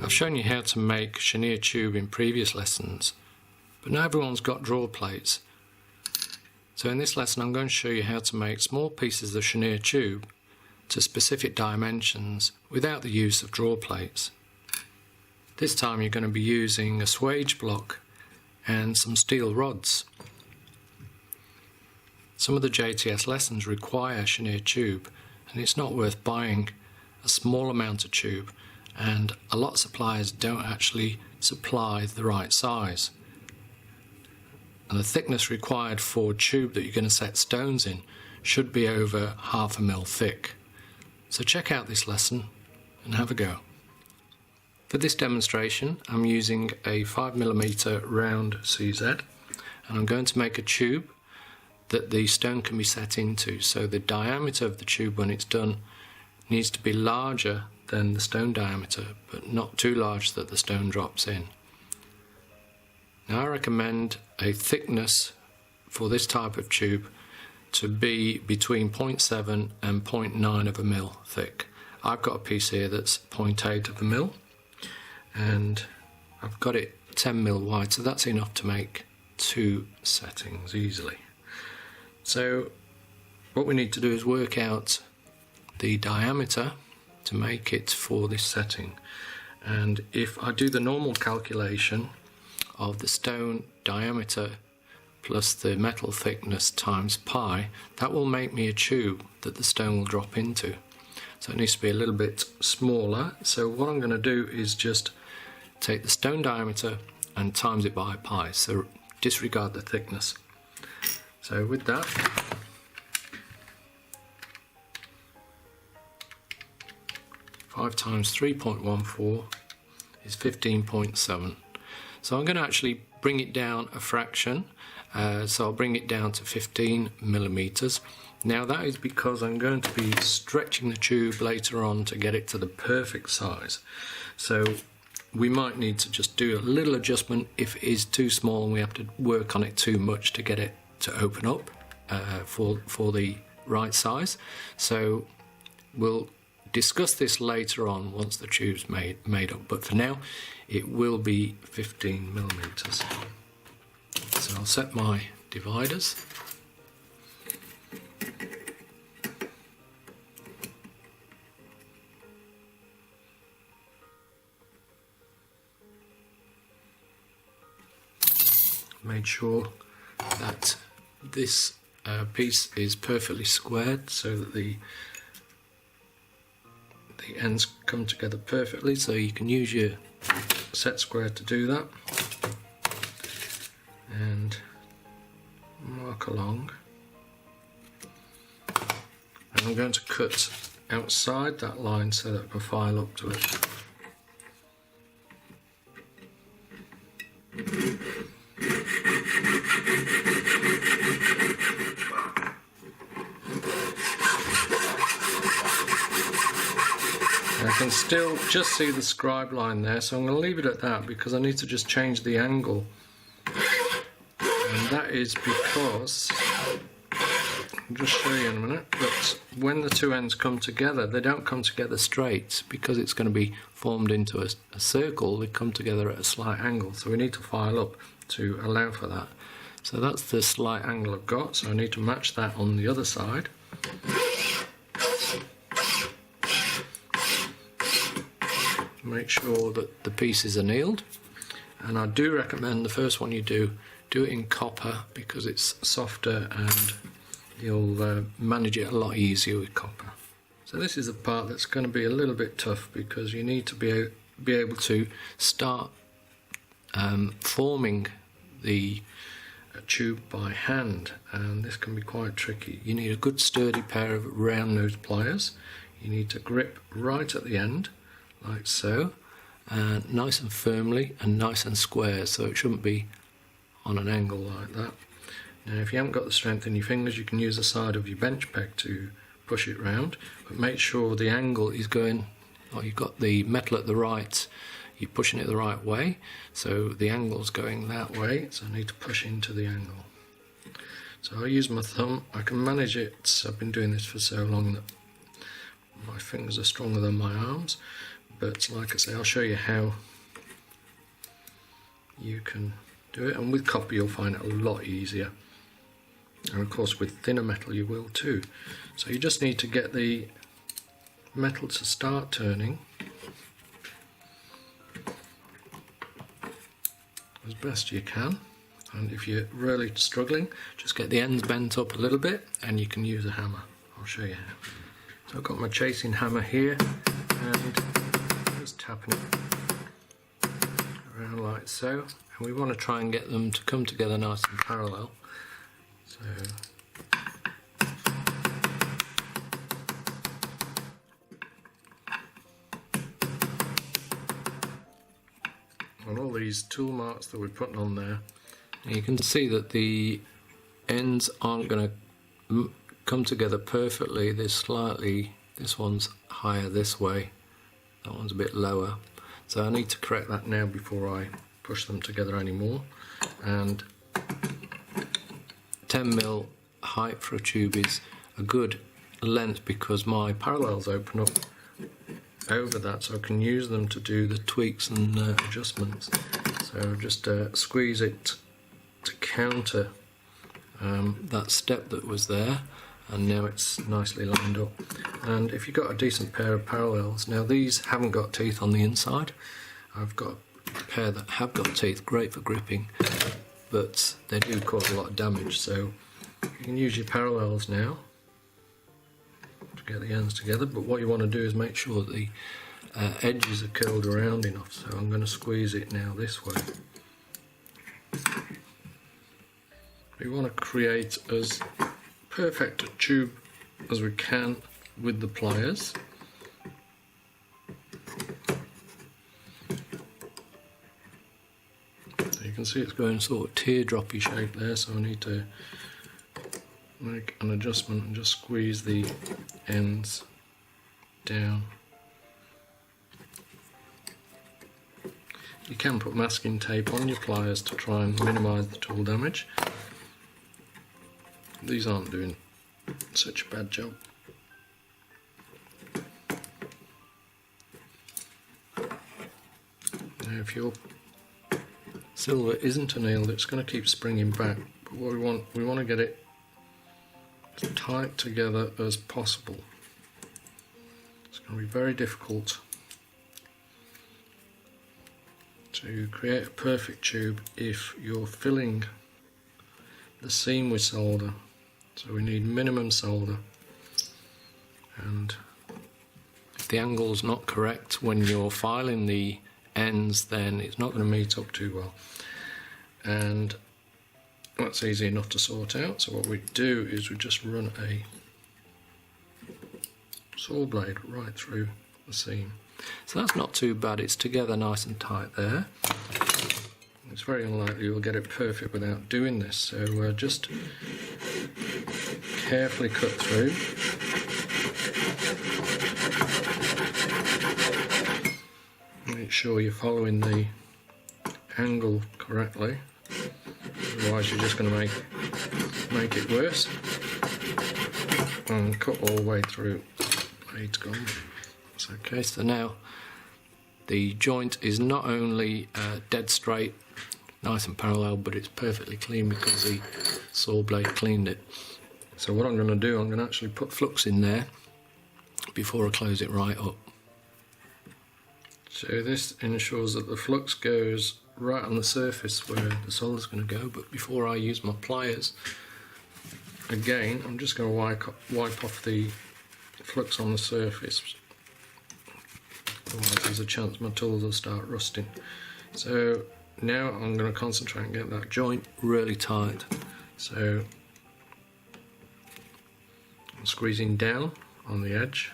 I've shown you how to make chenier tube in previous lessons, but not everyone's got drawer plates. So in this lesson I'm going to show you how to make small pieces of chenier tube to specific dimensions without the use of drawer plates. This time you're going to be using a swage block and some steel rods. Some of the JTS lessons require chenier tube, and it's not worth buying a small amount of tube, and a lot of suppliers don't actually supply the right size. And the thickness required for tube that you're going to set stones in should be over 1/2 mil thick. So check out this lesson and have a go. For this demonstration I'm using a 5mm round CZ, and I'm going to make a tube that the stone can be set into, so the diameter of the tube when it's done needs to be larger than the stone diameter, but not too large that the stone drops in. Now I recommend a thickness for this type of tube to be between 0.7 and 0.9 of a mil thick. I've got a piece here that's 0.8 of a mil, and I've got it 10 mil wide, so that's enough to make 2 settings easily. So what we need to do is work out the diameter to make it for this setting, and if I do the normal calculation of the stone diameter plus the metal thickness times pi, that will make me a tube that the stone will drop into. So it needs to be a little bit smaller, so what I'm going to do is just take the stone diameter and times it by pi, so disregard the thickness. So with that, 5 times 3.14 is 15.7. So I'm going to actually bring it down a fraction, so I'll bring it down to 15mm. Now that is because I'm going to be stretching the tube later on to get it to the perfect size. So we might need to just do a little adjustment if it is too small and we have to work on it too much to get it to open up for the right size. So we'll discuss this later on once the tube's made up, but for now it will be 15mm. So I'll set my dividers. Made sure that this piece is perfectly squared so that the ends come together perfectly, so you can use your set square to do that and mark along. And I'm going to cut outside that line so that I can file up to it. I can still just see the scribe line there, so I'm going to leave it at that because I need to just change the angle, and that is because, I'll just show you in a minute, that when the two ends come together they don't come together straight because it's going to be formed into a circle. They come together at a slight angle, so we need to file up to allow for that. So that's the slight angle I've got, so I need to match that on the other side. Make sure that the pieces are annealed, and I do recommend the first one you do it in copper because it's softer and you'll manage it a lot easier with copper. So this is the part that's going to be a little bit tough because you need to be able to start forming the tube by hand, and this can be quite tricky. You need a good sturdy pair of round nose pliers. You need to grip right at the end like so, and nice and firmly and nice and square, so it shouldn't be on an angle like that. Now if you haven't got the strength in your fingers, you can use the side of your bench peg to push it round, but make sure the angle is going, or you've got the metal at the right, you're pushing it the right way, so the angle's going that way, so I need to push into the angle. So I use my thumb, I can manage it, I've been doing this for so long that my fingers are stronger than my arms, but like I say, I'll show you how you can do it, and with copper you'll find it a lot easier, and of course with thinner metal you will too. So you just need to get the metal to start turning as best you can, and if you're really struggling, just get the ends bent up a little bit and you can use a hammer. I'll show you how. So I've got my chasing hammer here and just tapping it around like so, and we want to try and get them to come together nice and parallel. So on all these tool marks that we're putting on there, you can see that the ends aren't going to come together perfectly. This one's higher this way, that one's a bit lower, so I need to correct that now before I push them together anymore. And 10mm height for a tube is a good length because my parallels open up over that, so I can use them to do the tweaks and adjustments. So just squeeze it to counter that step that was there, and now it's nicely lined up. And if you've got a decent pair of parallels, now these haven't got teeth on the inside, I've got a pair that have got teeth, great for gripping, but they do cause a lot of damage. So you can use your parallels now to get the ends together, but what you want to do is make sure that the edges are curled around enough. So I'm going to squeeze it now this way. We want to create as perfect a tube as we can with the pliers. So you can see it's going sort of teardroppy shape there, so I need to make an adjustment and just squeeze the ends down. You can put masking tape on your pliers to try and minimise the tool damage. These aren't doing such a bad job. Now if your silver isn't annealed, it's going to keep springing back, but what we want to get it as tight together as possible. It's going to be very difficult to create a perfect tube if you're filling the seam with solder. So we need minimum solder, and if the angle's not correct when you're filing the ends, then it's not going to meet up too well, and that's easy enough to sort out. So what we do is we just run a saw blade right through the seam. So that's not too bad, it's together nice and tight there. It's very unlikely you'll get it perfect without doing this, so just carefully cut through. Make sure you're following the angle correctly, otherwise you're just going to make it worse. And cut all the way through. Blade's gone. It's okay, so now the joint is not only dead straight, nice and parallel, but it's perfectly clean because the saw blade cleaned it. So what I'm going to do, I'm going to actually put flux in there before I close it right up. So this ensures that the flux goes right on the surface where the solder's going to go, but before I use my pliers, again I'm just going to wipe off the flux on the surface, otherwise there's a chance my tools will start rusting. So now I'm going to concentrate and get that joint really tight. So I'm squeezing down on the edge,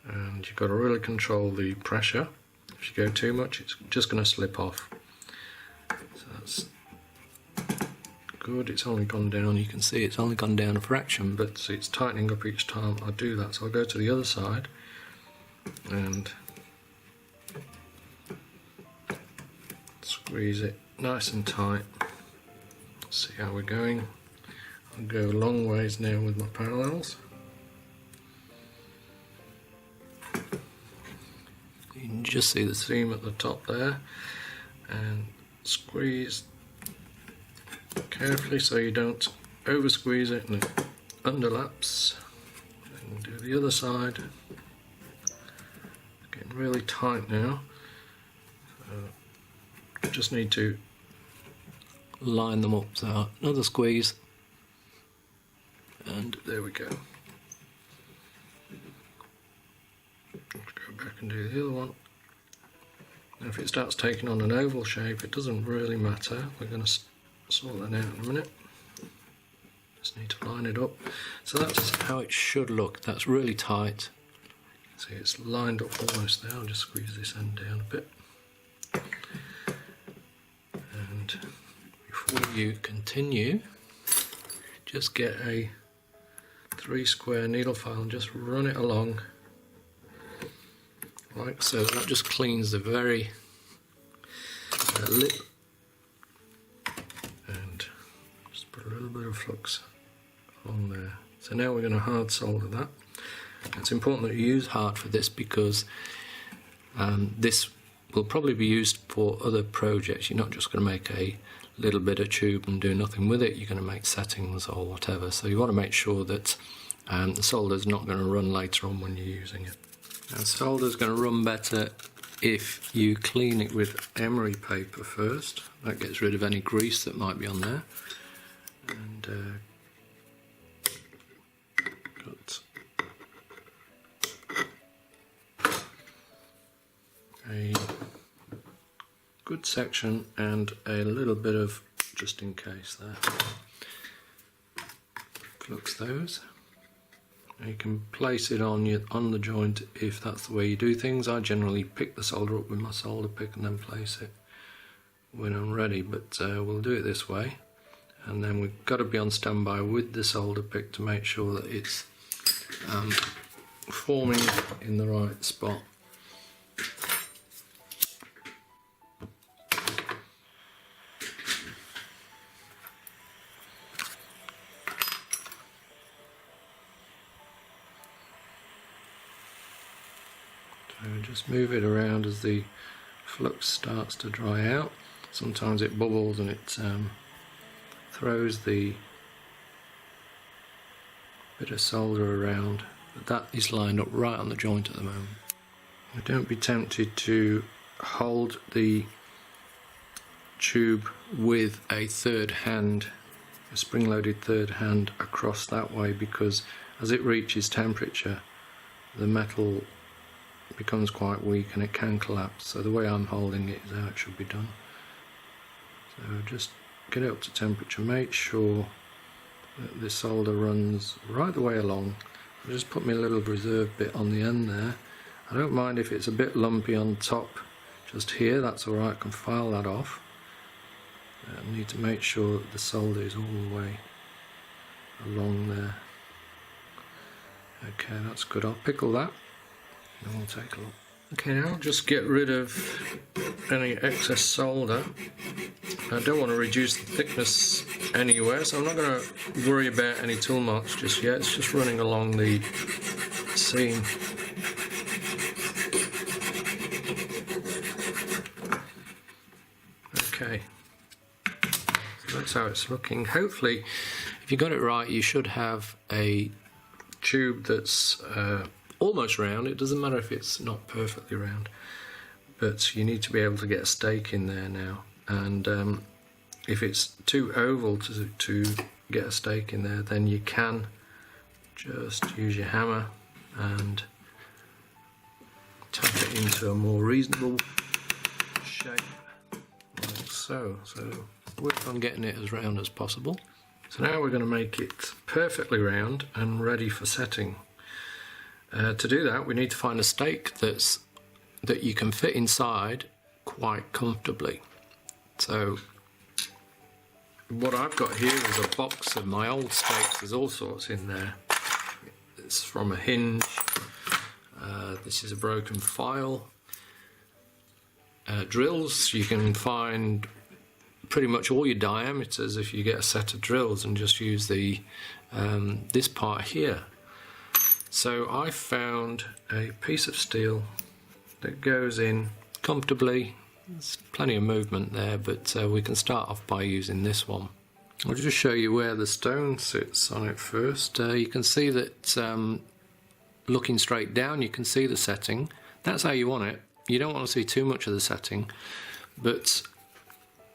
and you've got to really control the pressure. If you go too much, it's just going to slip off. So that's good, it's only gone down, you can see it's only gone down a fraction, but it's tightening up each time I do that. So I'll go to the other side and squeeze it nice and tight. See how we're going. I'll go a long ways now with my parallels. You can just see the seam at the top there, and squeeze carefully so you don't over squeeze it and it underlaps. And do the other side. Getting really tight now. Just need to line them up. So another squeeze, and there we go. Let's go back and do the other one. Now if it starts taking on an oval shape, it doesn't really matter. We're going to sort that out in a minute. Just need to line it up. So that's how it should look. That's really tight. See, it's lined up almost there. I'll just squeeze this end down a bit. And before you continue, just get a 3 square needle file and just run it along like so. That just cleans the very lip, and just put a little bit of flux on there. So now we're going to hard solder that. It's important that you use hard for this because this will probably be used for other projects. You're not just going to make a little bit of tube and do nothing with it. You're going to make settings or whatever. So you want to make sure that the solder is not going to run later on when you're using it. Now, solder is going to run better if you clean it with emery paper first. That gets rid of any grease that might be on there. And got a good section and a little bit of just in case there. Flux those. Now you can place it on the joint if that's the way you do things. I generally pick the solder up with my solder pick and then place it when I'm ready, but we'll do it this way. And then we've got to be on standby with the solder pick to make sure that it's forming in the right spot. So just move it around as the flux starts to dry out. Sometimes it bubbles and it throws the bit of solder around, but that is lined up right on the joint at the moment. Now don't be tempted to hold the tube with a spring-loaded third hand across that way, because as it reaches temperature the metal becomes quite weak and it can collapse. So the way I'm holding it is how it should be done. So just get it up to temperature, make sure that the solder runs right the way along. I'll just put me a little reserve bit on the end there. I don't mind if it's a bit lumpy on top just here, that's alright, I can file that off. I need to make sure that the solder is all the way along there. Okay, that's good, I'll pickle that and we'll take a look. Okay, now I'll just get rid of any excess solder. I don't want to reduce the thickness anywhere, so I'm not going to worry about any tool marks just yet. It's just running along the seam. Okay, so that's how it's looking. Hopefully, if you got it right, you should have a tube that's almost round. It doesn't matter if it's not perfectly round, but you need to be able to get a stake in there now, and if it's too oval to get a stake in there, then you can just use your hammer and tap it into a more reasonable shape like so. So work on getting it as round as possible. So now we're going to make it perfectly round and ready for setting. To do that, we need to find a stake that you can fit inside quite comfortably. So what I've got here is a box of my old stakes. There's all sorts in there. It's from a hinge. This is a broken file. Drills, you can find pretty much all your diameters if you get a set of drills and just use the this part here. So I found a piece of steel that goes in comfortably. There's plenty of movement there, but we can start off by using this one. I'll just show you where the stone sits on it first. You can see that looking straight down you can see the setting. That's how you want it. You don't want to see too much of the setting, but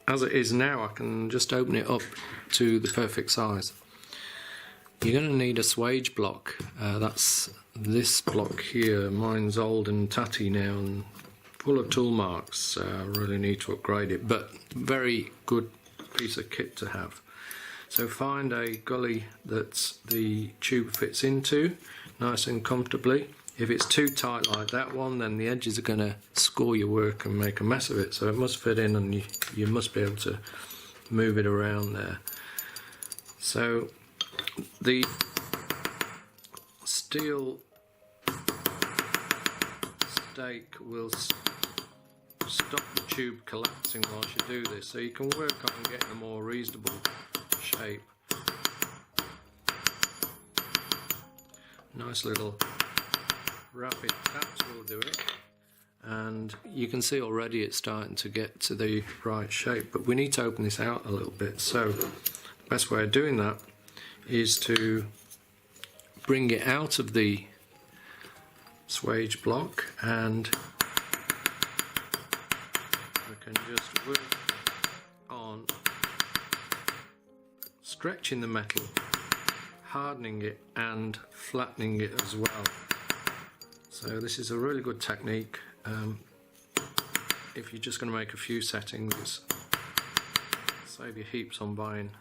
as it is now I can just open it up to the perfect size. You're going to need a swage block. That's this block here. Mine's old and tatty now and full of tool marks. I really need to upgrade it, but very good piece of kit to have. So find a gully that the tube fits into nice and comfortably. If it's too tight like that one, then the edges are going to score your work and make a mess of it. So it must fit in, and you must be able to move it around there. So the steel stake will stop the tube collapsing whilst you do this, so you can work on getting a more reasonable shape. Nice little rapid taps will do it, and you can see already it's starting to get to the right shape, but we need to open this out a little bit. So the best way of doing that is to bring it out of the swage block, and we can just work on stretching the metal, hardening it and flattening it as well. So this is a really good technique if you're just going to make a few settings. Save you heaps on buying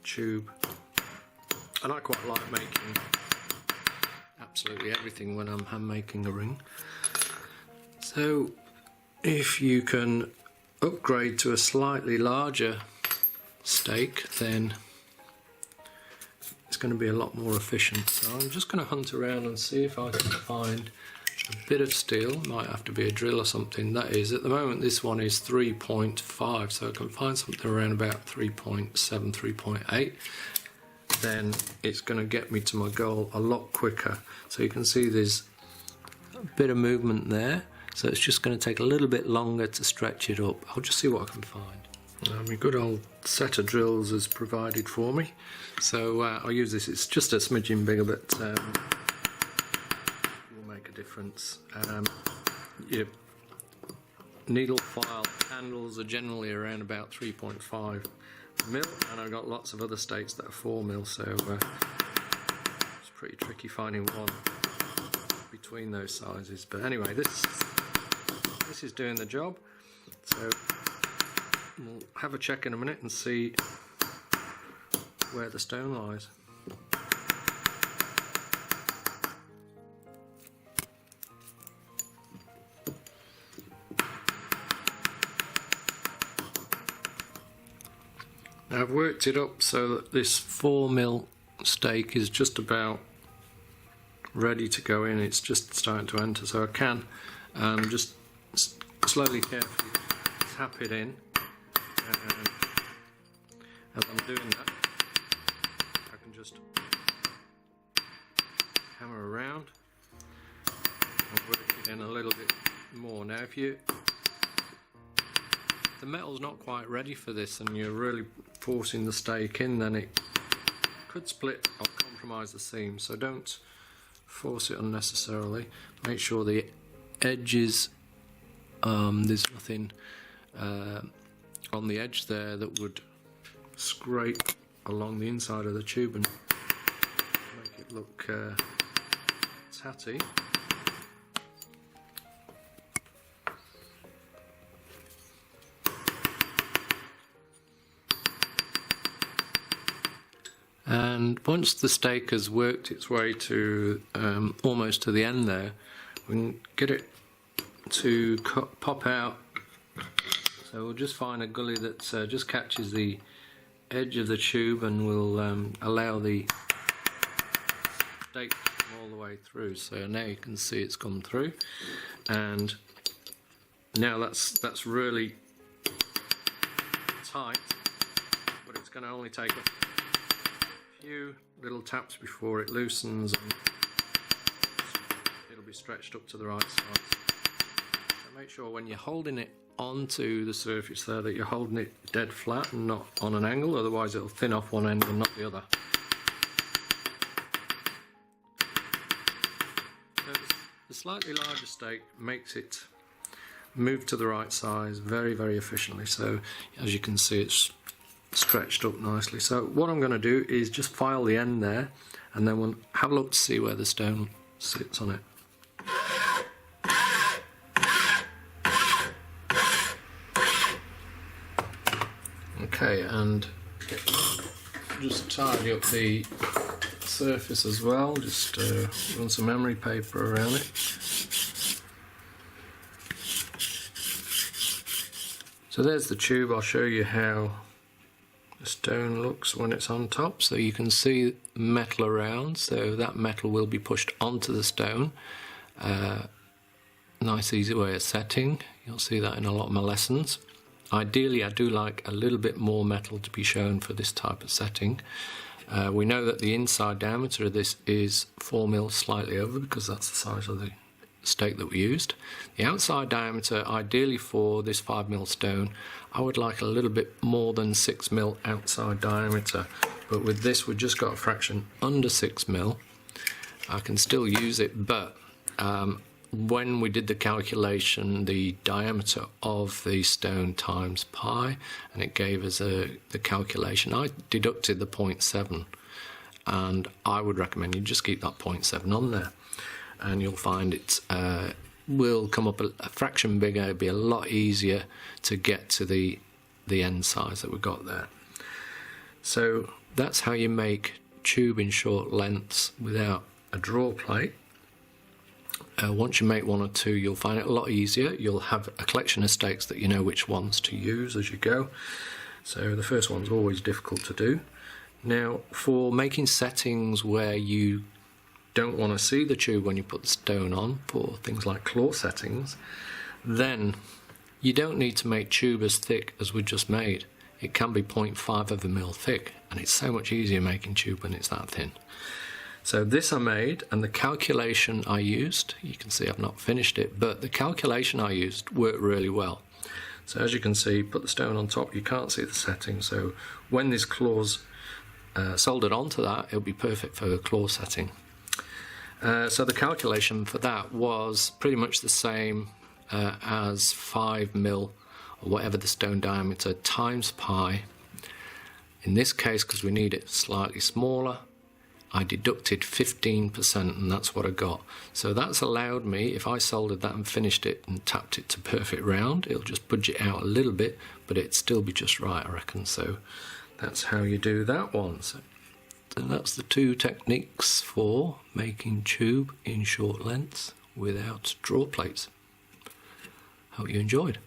tube. And I quite like making absolutely everything when I'm hand making a ring. So if you can upgrade to a slightly larger stake, then it's going to be a lot more efficient. So I'm just going to hunt around and see if I can find a bit of steel. Might have to be a drill or something. That is, at the moment this one is 3.5, so I can find something around about 3.7, 3.8. Then it's going to get me to my goal a lot quicker. So you can see there's a bit of movement there, so it's just going to take a little bit longer to stretch it up. I'll just see what I can find. My good old set of drills is provided for me, so I'll use this. It's just a smidgen bigger, but will make a difference. Your needle file handles are generally around about 3.5 mil, and I've got lots of other stakes that are 4 mil, so it's pretty tricky finding one between those sizes. But anyway, this is doing the job, so we'll have a check in a minute and see where the stone lies. Now I've worked it up so that this 4 mil stake is just about ready to go in. It's just starting to enter, so I can just slowly, carefully tap it in. And as I'm doing that, I can just hammer around and work it in a little bit more. Now if the metal's not quite ready for this and you're really forcing the stake in, then it could split or compromise the seam, so don't force it unnecessarily. Make sure the edges, there's nothing on the edge there that would scrape along the inside of the tube and make it look tatty. And once the stake has worked its way to almost to the end there, we can get it to pop out. So we'll just find a gully that just catches the edge of the tube and will allow the stake to come all the way through. So now you can see it's come through, and now that's really tight, but it's going to only take a few little taps before it loosens and it'll be stretched up to the right size. Make sure when you're holding it onto the surface there that you're holding it dead flat and not on an angle, otherwise it'll thin off one end and not the other. So the slightly larger stake makes it move to the right size very, very efficiently. So as you can see, it's stretched up nicely. So what I'm going to do is just file the end there, and then we'll have a look to see where the stone sits on it. Okay, and just tidy up the surface as well, just run some emery paper around it. So there's the tube. I'll show you how the stone looks when it's on top. So you can see metal around, so that metal will be pushed onto the stone. Nice easy way of setting. You'll see that in a lot of my lessons. Ideally, I do like a little bit more metal to be shown for this type of setting. We know that the inside diameter of this is 4mm slightly over, because that's the size of the stake that we used. The outside diameter, ideally for this 5mm stone, I would like a little bit more than 6mm outside diameter, but with this we've just got a fraction under 6mm. I can still use it, but when we did the calculation, the diameter of the stone times pi, and it gave us the calculation, I deducted the 0.7, and I would recommend you just keep that 0.7 on there, and you'll find it will come up a fraction bigger. It'll be a lot easier to get to the end size that we've got there. So that's how you make tube in short lengths without a draw plate. Once you make one or two, you'll find it a lot easier. You'll have a collection of stakes that you know which ones to use as you go. So the first one's always difficult to do. Now, for making settings where you don't want to see the tube when you put the stone on, for things like claw settings, then you don't need to make tube as thick as we just made. It can be 0.5 of a mil thick, and it's so much easier making tube when it's that thin. So this I made, and the calculation I used, you can see I've not finished it, but the calculation I used worked really well. So as you can see, put the stone on top, you can't see the setting, so when this claw's soldered onto that, it'll be perfect for a claw setting. So the calculation for that was pretty much the same as 5mm, or whatever the stone diameter, times pi. In this case, because we need it slightly smaller, I deducted 15%, and that's what I got. So that's allowed me, if I soldered that and finished it and tapped it to perfect round, it'll just budge it out a little bit, but it'd still be just right, I reckon. So that's how you do that one. So that's the two techniques for making tube in short lengths without draw plates. Hope you enjoyed.